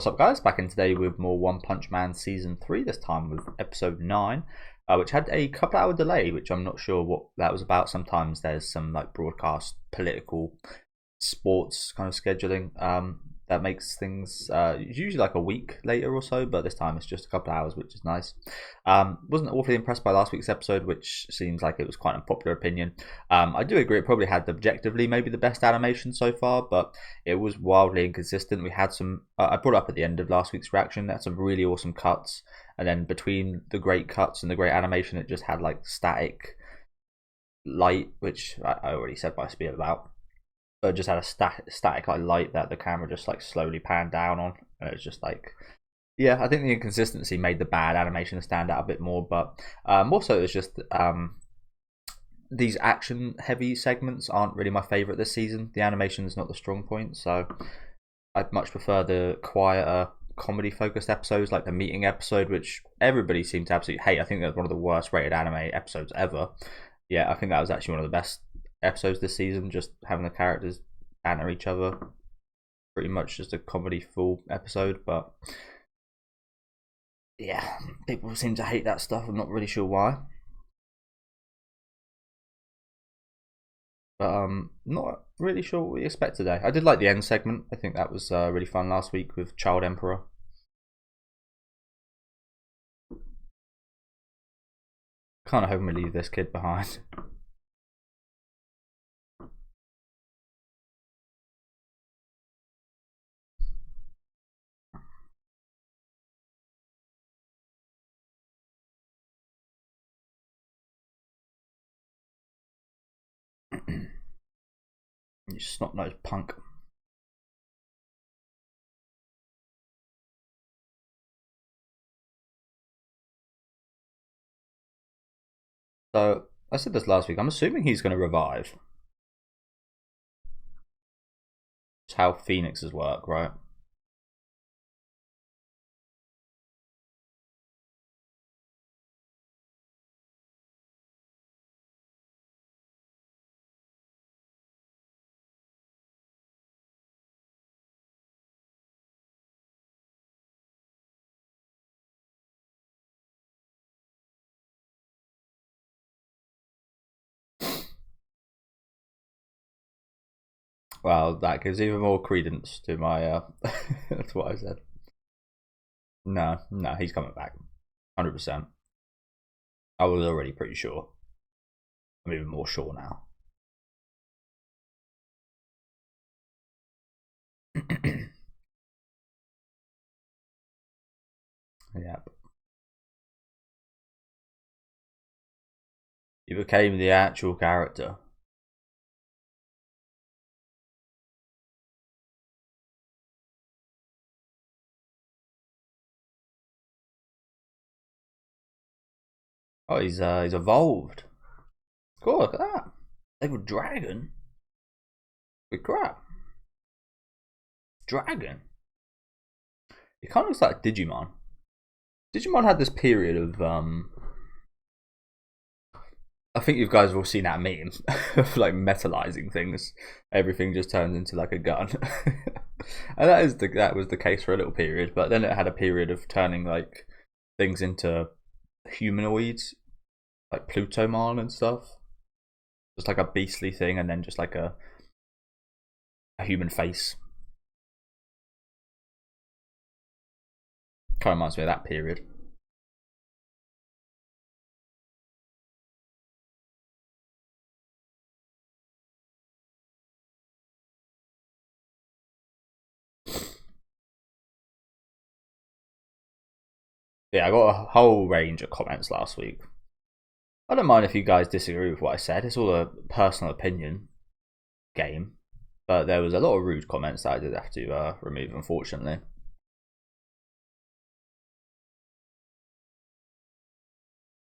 What's up, guys? Back in today with more One Punch Man Season 3, this time with Episode 9, which had a couple hour delay, which I'm not sure what that was about. Sometimes there's some like broadcast political sports kind of scheduling that makes things usually like a week later or so, but this time it's just a couple hours, which is nice. Wasn't awfully impressed by last week's episode, which seems like it was quite an unpopular opinion. I do agree it probably had objectively maybe the best animation so far, but it was wildly inconsistent. We had some I brought up at the end of last week's reaction that some really awesome cuts, and then between the great cuts and the great animation, it just had like static light, which I already said my spiel about. But just had a static like light that the camera just like slowly panned down on, and it's just like, yeah, I think the inconsistency made the bad animation stand out a bit more. But also it's just these action heavy segments aren't really my favorite this season. The animation is not the strong point, so I'd much prefer the quieter comedy focused episodes like the meeting episode, which everybody seemed to absolutely hate. I think that's one of the worst rated anime episodes ever. Yeah, I think that was actually one of the best episodes this season, just having the characters banter each other. Pretty much just a comedy full episode, but yeah, people seem to hate that stuff. I'm not really sure why. But not really sure what we expect today. I did like the end segment. I think that was really fun last week with Child Emperor. Kind of hoping we leave this kid behind. You snot-nosed punk. So I said this last week. I'm assuming he's going to revive. It's how phoenixes work, right? Well, that gives even more credence to my to what I said. No, he's coming back, 100%. I was already pretty sure. I'm even more sure now. Yep. He became the actual character. Oh, he's evolved. Cool, look at that. Like a dragon. Good crap. Dragon. It kind of looks like Digimon. Digimon had this period of I think you guys have all seen that meme of like metalizing things. Everything just turns into like a gun, and that was the case for a little period. But then it had a period of turning like things into humanoids, like Plutomon and stuff. Just like a beastly thing, and then just like a human face. Kind of reminds me of that period. Yeah, I got a whole range of comments last week. I don't mind if you guys disagree with what I said. It's all a personal opinion game. But there was a lot of rude comments that I did have to remove, unfortunately.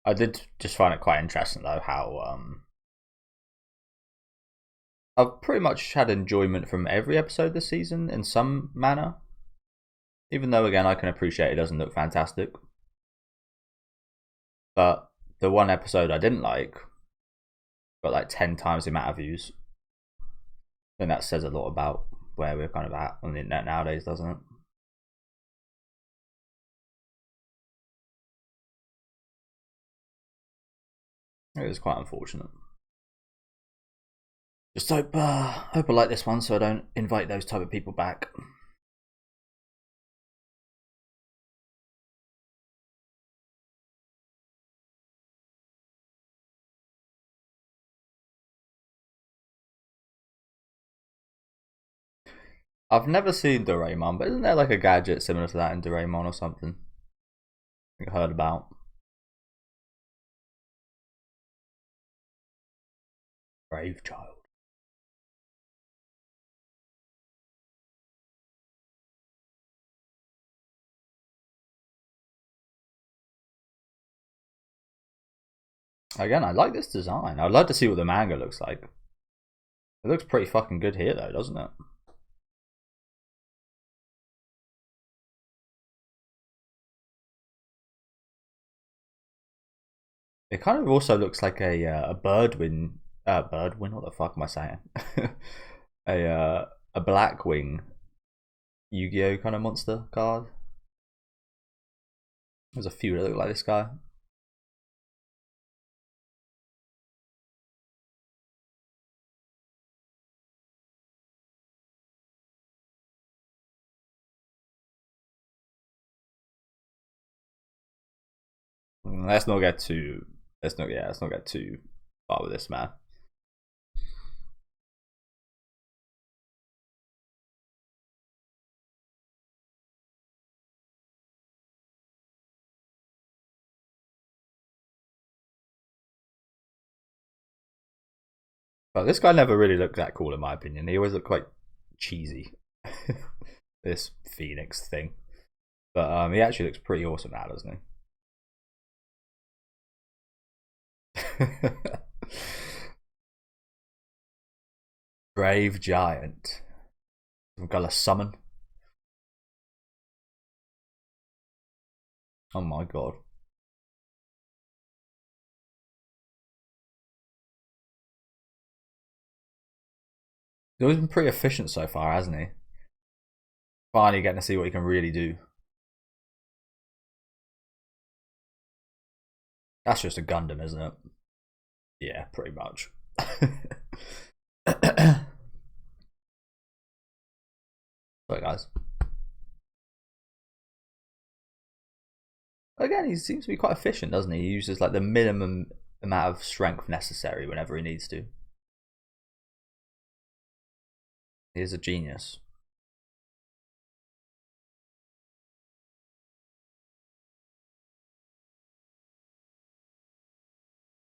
I did just find it quite interesting, though, how I've pretty much had enjoyment from every episode this season in some manner. Even though, again, I can appreciate it doesn't look fantastic. But the one episode I didn't like got like 10 times the amount of views. And that says a lot about where we're kind of at on the internet nowadays, doesn't it? It was quite unfortunate. Just hope I like this one so I don't invite those type of people back. I've never seen Doraemon, but isn't there like a gadget similar to that in Doraemon or something? I think I heard about. Brave child. Again, I like this design. I'd like to see what the manga looks like. It looks pretty fucking good here though, doesn't it? It kind of also looks like a birdwing. Birdwing. What the fuck am I saying? A Blackwing Yu-Gi-Oh kind of monster card. There's a few that look like this guy. Let's not get too. Let's not get too far with this, man. But this guy never really looked that cool in my opinion. He always looked quite cheesy. This Phoenix thing, but he actually looks pretty awesome now, doesn't he? Brave giant. We've got a summon. Oh my god. He's always been pretty efficient so far, hasn't he? Finally getting to see what he can really do. That's just a Gundam, isn't it? Yeah, pretty much. Sorry, guys. Again, he seems to be quite efficient, doesn't he? He uses like the minimum amount of strength necessary whenever he needs to. He is a genius.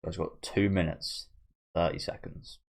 He's got 2 minutes, 30 seconds.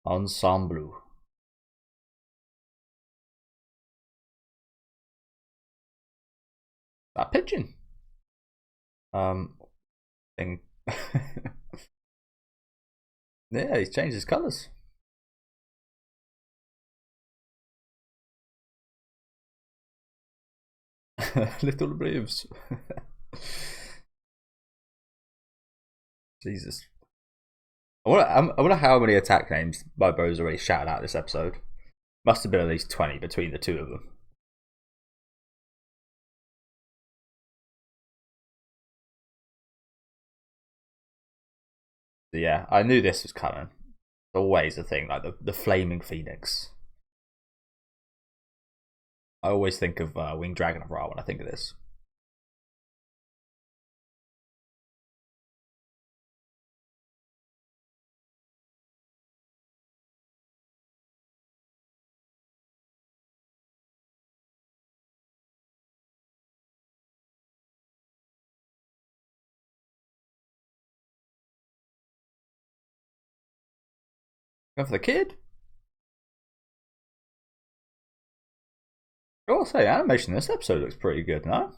Ensemble. That pigeon. Thing. Yeah, he's changed his colours. Little Braves. Jesus. I wonder how many attack names my bro's already shouted out this episode. Must have been at least 20 between the two of them. So yeah, I knew this was coming. Always a thing, like the flaming phoenix. I always think of Winged Dragon of Ra when I think of this. Go for the kid. I gotta say, animation in this episode looks pretty good, no?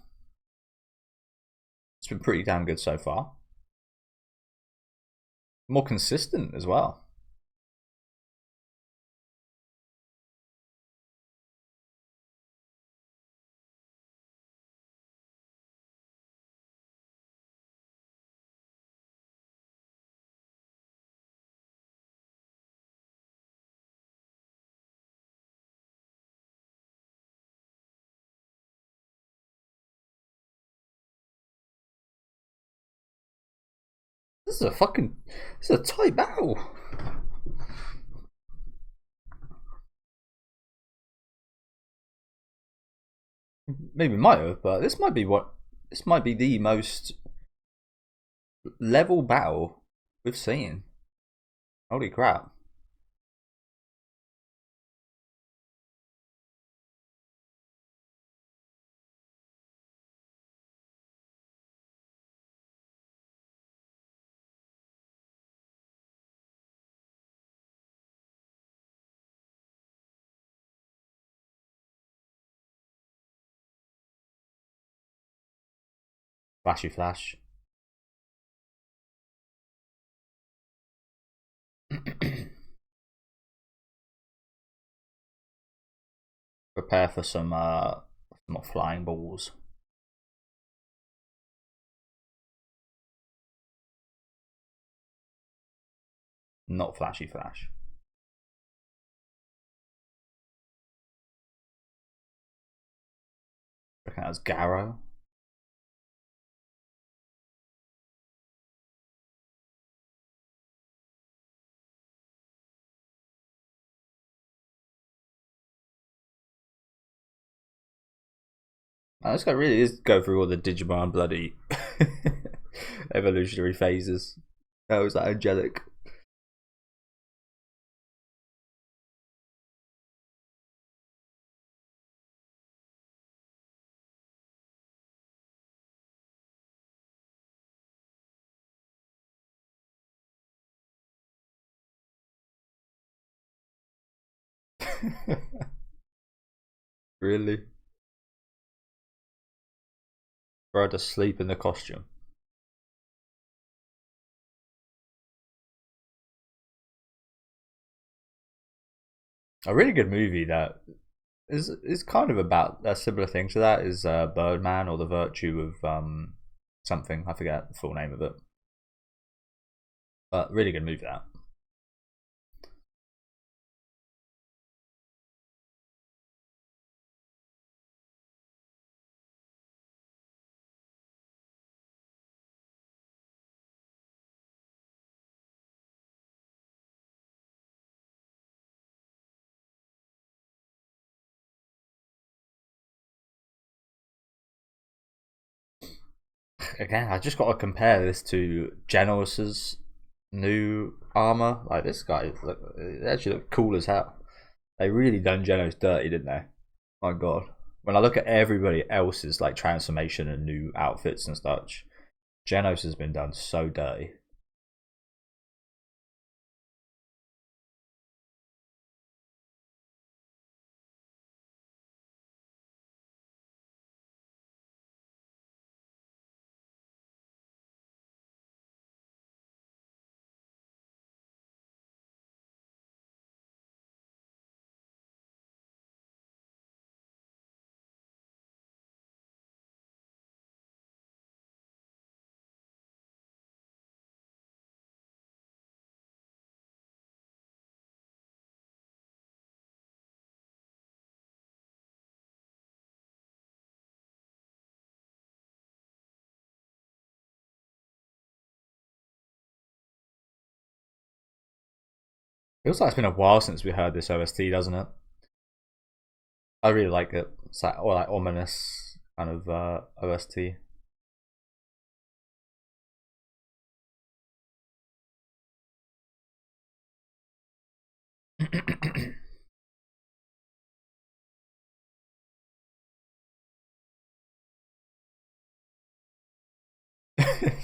It's been pretty damn good so far. More consistent as well. This is a fucking. This is a tight battle. Maybe might have, but this might be what. This might be the most level battle we've seen. Holy crap. Flashy flash. Prepare for some more flying balls. Not flashy flash. I reckon that was Garrow. This guy really is go through all the Digimon bloody evolutionary phases. That was like angelic. Really? For her to sleep in the costume. A really good movie that is kind of about a similar thing to that is Birdman or the Virtue of something. I forget the full name of it. But really good movie that. Again, I just got to compare this to Genos's new armor. Like this guy, look, it actually looked cool as hell. They really done Genos dirty, didn't they? My God. When I look at everybody else's like transformation and new outfits and such, Genos has been done so dirty. Feels like it's been a while since we heard this OST, doesn't it? I really like it. It's like, or like ominous kind of OST.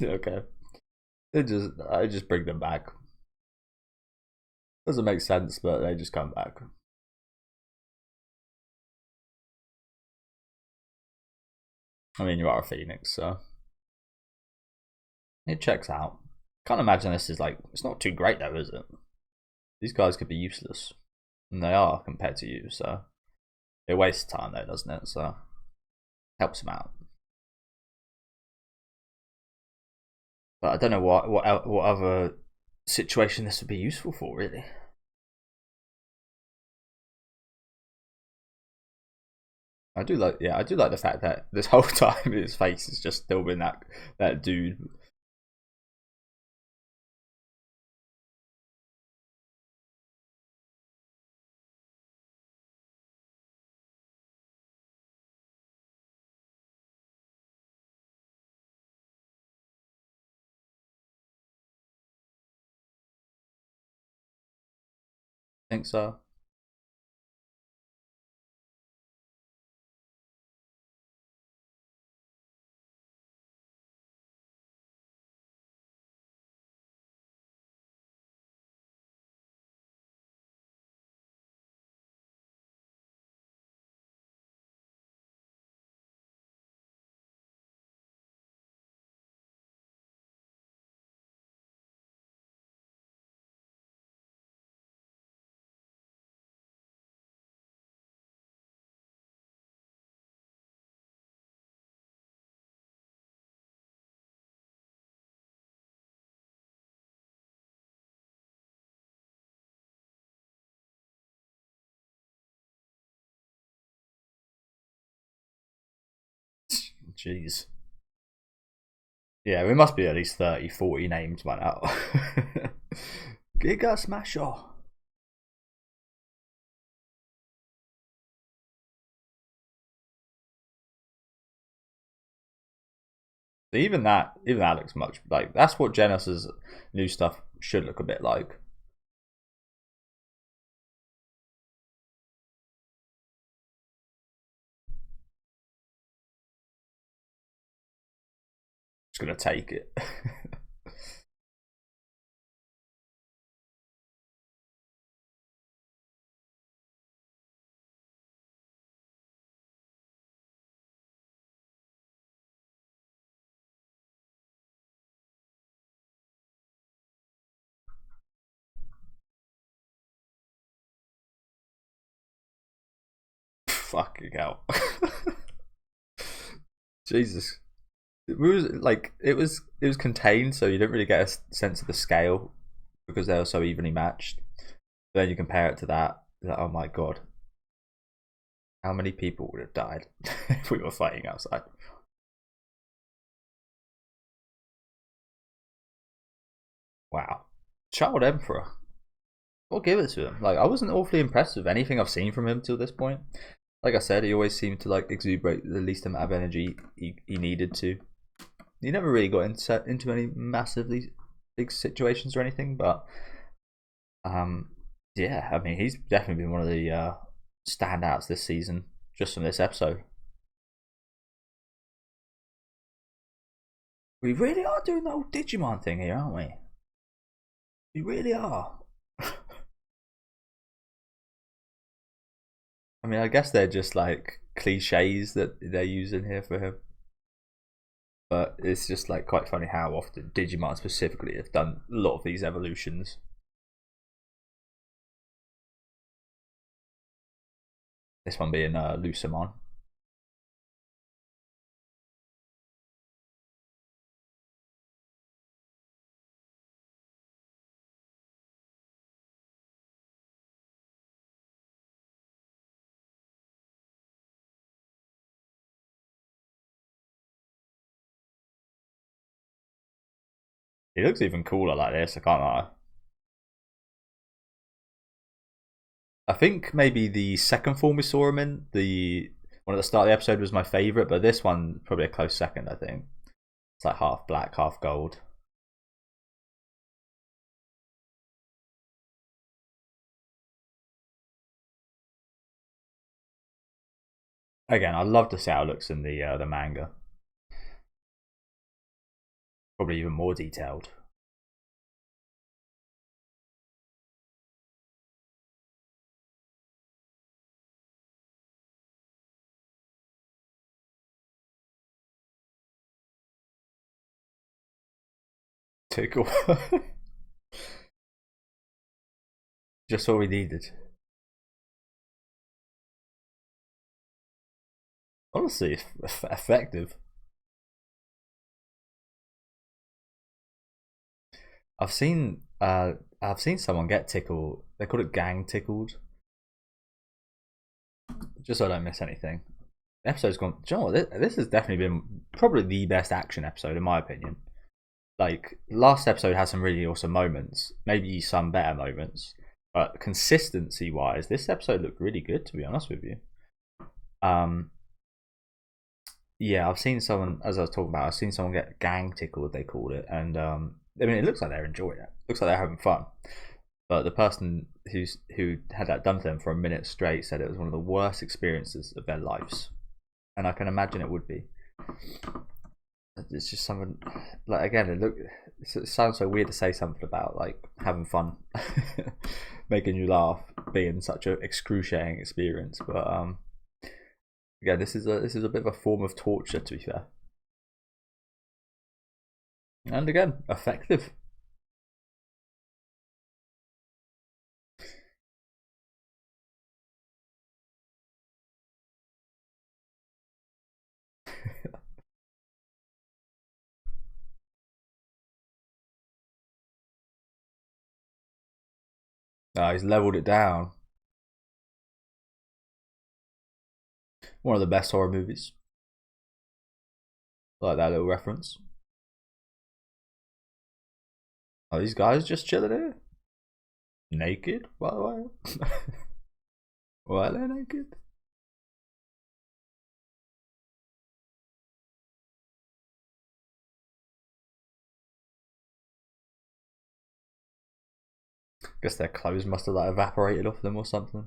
Okay. I just bring them back. Doesn't make sense, but they just come back. I mean, you are a phoenix, so it checks out. Can't imagine this is like, it's not too great though, is it? These guys could be useless, and they are compared to you, so it wastes time though, doesn't it? So helps them out. But I don't know what other situation this would be useful for, really. I do like, yeah, I do like the fact that this whole time his face has just still been that dude. I think so. Jeez. Yeah, we must be at least 30, 40 names by now. Giga Smasher. Even that looks much like that's what Genos's new stuff should look a bit like. Just gonna take it. Fucking hell. Jesus. It was contained, so you didn't really get a sense of the scale because they were so evenly matched. Then you compare it to that, like, oh my god, how many people would have died if we were fighting outside? Wow, Child Emperor. I'll give it to him. Like I wasn't awfully impressed with anything I've seen from him till this point. Like I said, he always seemed to like exuberate the least amount of energy he needed to. He never really got into any massively big situations or anything, but um, yeah, I mean he's definitely been one of the standouts this season just from this episode. We really are doing the whole Digimon thing here, aren't we? We really are. I mean, I guess they're just like cliches that they're using here for him. But it's just like quite funny how often Digimon specifically have done a lot of these evolutions. This one being Lucamon. He looks even cooler like this, I can't lie. I think maybe the second form we saw him in, the one at the start of the episode, was my favourite, but this one probably a close second, I think. It's like half black, half gold. Again, I love to see how it looks in the manga. Probably even more detailed. Tickle. Just all we needed. Honestly, effective. I've seen I've seen someone get tickled. They call it gang tickled. Just so I don't miss anything. The episode's gone. Do you know what? This has definitely been probably the best action episode in my opinion. Like last episode had some really awesome moments, maybe some better moments, but consistency wise, this episode looked really good. To be honest with you, um, yeah, I've seen someone, as I was talking about, I've seen someone get gang tickled, they called it, and I mean, it looks like they're enjoying it. Looks like they're having fun. But the person who had that done to them for a minute straight said it was one of the worst experiences of their lives, and I can imagine it would be. It's just something like again, it sounds so weird to say something about like having fun, making you laugh, being such an excruciating experience, but yeah, this is a bit of a form of torture, to be fair. And again, effective. He's leveled it down. One of the best horror movies. I like that little reference. Are these guys just chilling here? Naked, by the way? Why are they naked? Guess their clothes must have like evaporated off them or something.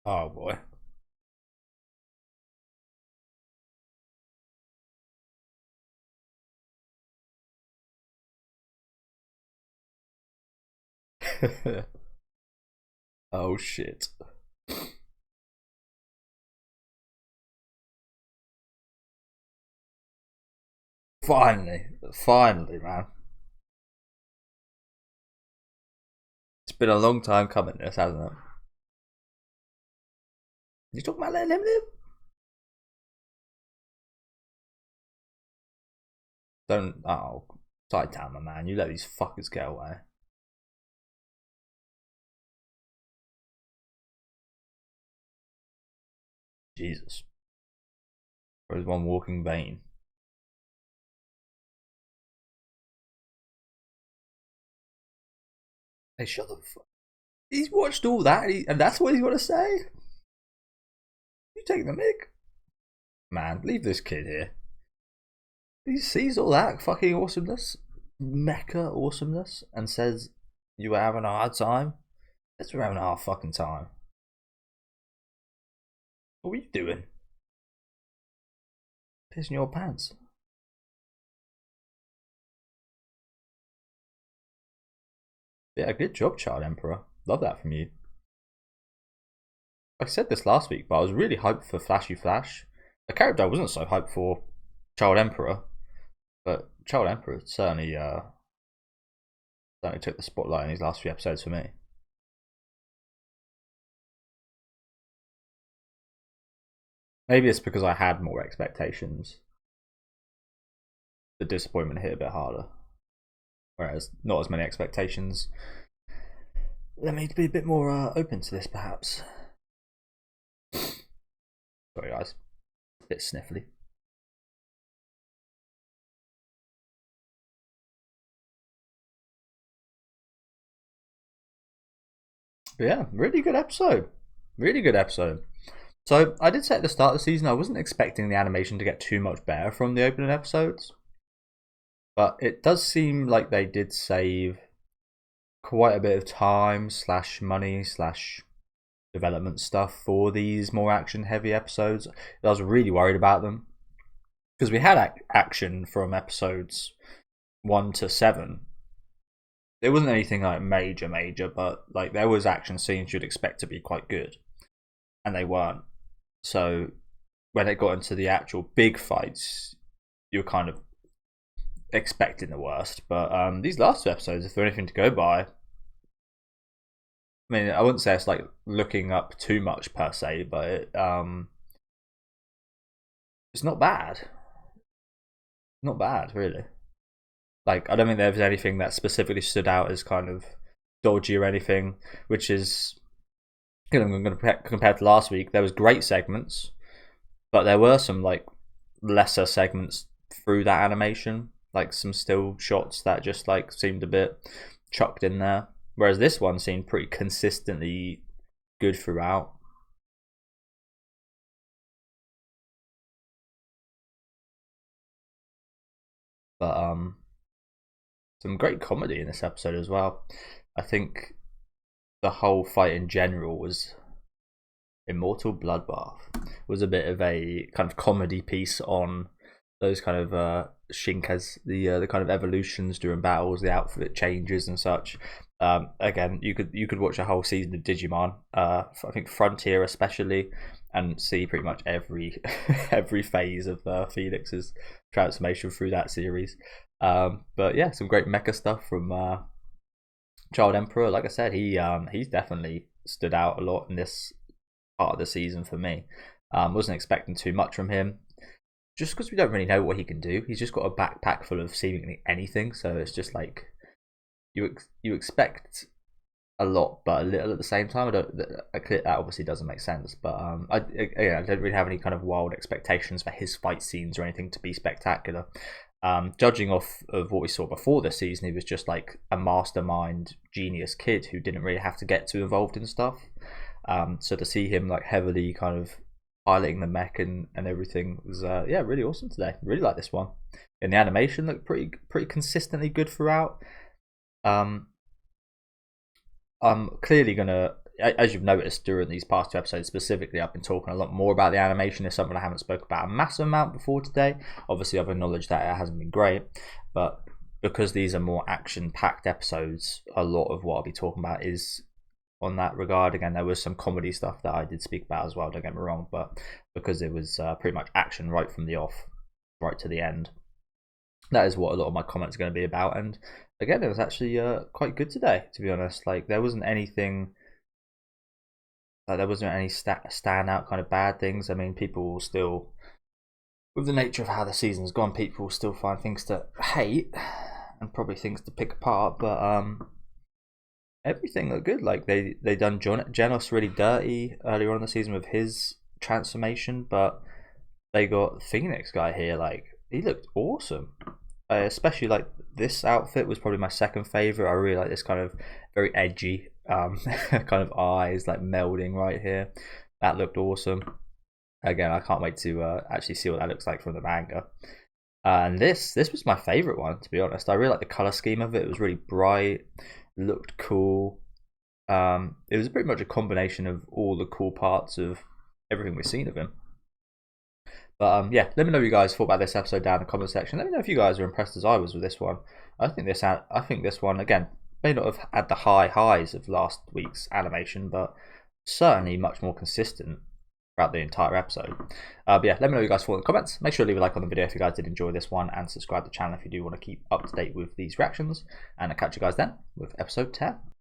Oh boy. Oh shit. Finally, man. It's been a long time coming, this, hasn't it? You talking about letting him live? Don't. Oh, side down, my man. You let these fuckers get away. Jesus. Or is one walking vein? Hey, shut the fuck. He's watched all that, and that's what he's got to say. You take the mic, man. Leave this kid here. He sees all that fucking awesomeness, mecha awesomeness, and says you were having a hard time. Yes, we're having a hard fucking time. What were you doing? Pissing your pants. Yeah, good job, Child Emperor. Love that from you. I said this last week, but I was really hyped for Flashy Flash. The character I wasn't so hyped for Child Emperor, but Child Emperor certainly took the spotlight in these last few episodes for me. Maybe it's because I had more expectations. The disappointment hit a bit harder, whereas not as many expectations. Let me be a bit more open to this, perhaps. Sorry, guys, a bit sniffly. But yeah, really good episode. Really good episode. So I did say at the start of the season I wasn't expecting the animation to get too much better from the opening episodes, but it does seem like they did save quite a bit of time slash money slash development stuff for these more action heavy episodes. I was really worried about them because we had action from episodes 1 to 7. There wasn't anything like major, but like there was action scenes you'd expect to be quite good, and they weren't. So when it got into the actual big fights, you're kind of expecting the worst. But these last two episodes, if they're anything to go by, I mean, I wouldn't say it's like looking up too much per se, but it's not bad. Not bad, really. Like, I don't think there's anything that specifically stood out as kind of dodgy or anything, which is, you know, I'm going to compare to last week. There was great segments, but there were some like lesser segments through that animation, like some still shots that just like seemed a bit chucked in there. Whereas this one seemed pretty consistently good throughout. But some great comedy in this episode as well. I think the whole fight in general was Immortal Bloodbath. Was a bit of a kind of comedy piece on those kind of Shinkas, the kind of evolutions during battles, the outfit changes and such. Again, you could watch a whole season of Digimon. I think Frontier especially, and see pretty much every every phase of Felix's transformation through that series. But yeah, some great mecha stuff from Child Emperor. Like I said, he's definitely stood out a lot in this part of the season for me. Wasn't expecting too much from him, just because we don't really know what he can do. He's just got a backpack full of seemingly anything, so it's just like you expect a lot, but a little at the same time. That obviously doesn't make sense, but I don't really have any kind of wild expectations for his fight scenes or anything to be spectacular. Judging off of what we saw before this season, he was just like a mastermind genius kid who didn't really have to get too involved in stuff. So to see him like heavily kind of piloting the mech and everything was yeah, really awesome today. Really like this one. And the animation looked pretty consistently good throughout. I'm clearly gonna, as you've noticed during these past two episodes specifically, I've been talking a lot more about the animation. It's something I haven't spoken about a massive amount before today. Obviously, I've acknowledged that it hasn't been great, but because these are more action-packed episodes, a lot of what I'll be talking about is on that regard. Again, there was some comedy stuff that I did speak about as well, don't get me wrong, but because it was pretty much action right from the off, right to the end, that is what a lot of my comments are going to be about. And again, it was actually quite good today, to be honest. Like, there wasn't anything, there wasn't any standout kind of bad things. I mean, people still, with the nature of how the season's gone, people still find things to hate and probably things to pick apart, but everything looked good. Like, they done Genos really dirty earlier on in the season with his transformation, but they got Phoenix guy here, like, he looked awesome. Especially like this outfit was probably my second favorite. I really like this kind of very edgy kind of eyes like melding right here. That looked awesome. Again, I can't wait to actually see what that looks like from the manga. And this was my favorite one, to be honest. I really like the color scheme of it. It was really bright, looked cool. It was pretty much a combination of all the cool parts of everything we've seen of him. But yeah, let me know what you guys thought about this episode down in the comment section. Let me know if you guys are impressed as I was with this one. I think this one again may not have had the highs of last week's animation, but certainly much more consistent throughout the entire episode. But yeah, let me know what you guys thought in the comments. Make sure to leave a like on the video if you guys did enjoy this one, and subscribe to the channel if you do want to keep up to date with these reactions. And I'll catch you guys then with episode 10.